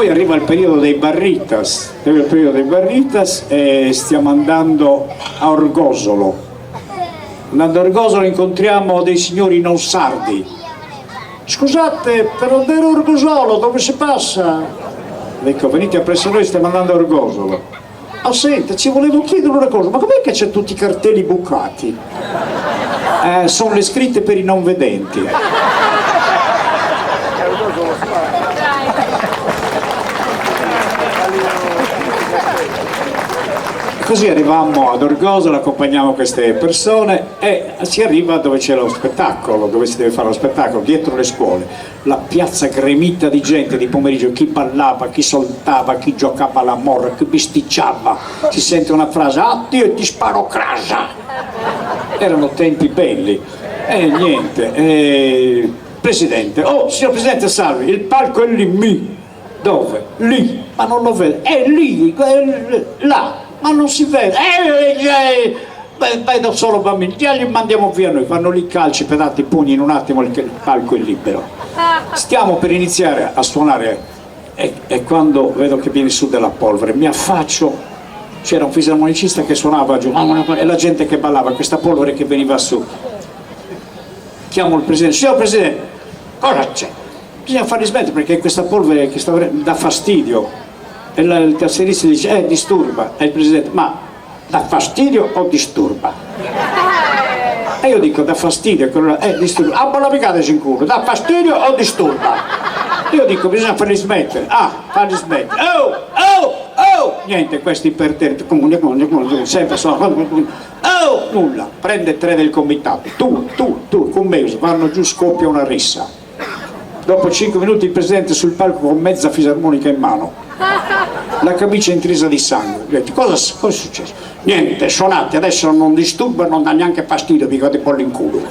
Poi arriva il periodo dei Barritas, e stiamo andando a Orgosolo. Andando a Orgosolo incontriamo dei signori non sardi. Scusate, per andare a Orgosolo dove si passa? Dico, venite appresso noi, stiamo andando a Orgosolo. Oh, senta, ci volevo chiedere una cosa, ma com'è che c'è tutti i cartelli bucati? Sono le scritte per i non vedenti. Così arrivammo ad Orgosolo, accompagniamo queste persone e si arriva dove c'è lo spettacolo, dove si deve fare lo spettacolo, dietro le scuole. La piazza gremita di gente di pomeriggio, chi ballava, chi saltava, chi giocava alla morra, chi bisticciava. Si sente una frase, ah Dio ti sparo crasa. Erano tempi belli. E niente, Presidente, oh signor Presidente salve, il palco è lì, dove? Lì, ma non lo vedo, è lì, là. Ma non si vede, vedo solo bambini, li mandiamo via noi, fanno lì calci, pedati, pugni, in un attimo il palco è libero. Stiamo per iniziare a suonare e quando vedo che viene su della polvere mi affaccio, c'era un fisarmonicista che suonava giù e la gente che ballava, questa polvere che veniva su. Chiamo il Presidente, signor Presidente, cosa c'è? Bisogna farli smettere perché questa polvere che dà fastidio. E il tastierista dice, disturba. E il Presidente, ma dà fastidio o disturba? E io dico, dà fastidio, disturba. Ah, ma la picateci in culo, dà fastidio o disturba? Io dico, bisogna farli smettere. Farli smettere. Oh! Niente, questi per te, sempre sono, nulla. Prende 3 del comitato. Tu, con me, vanno giù, scoppia una rissa. Dopo 5 minuti il Presidente sul palco con mezza fisarmonica in mano. La camicia intrisa di sangue. Ho detto, cosa è successo? Niente, suonate, adesso non disturba, non dà neanche fastidio, vi fate pollo in culo.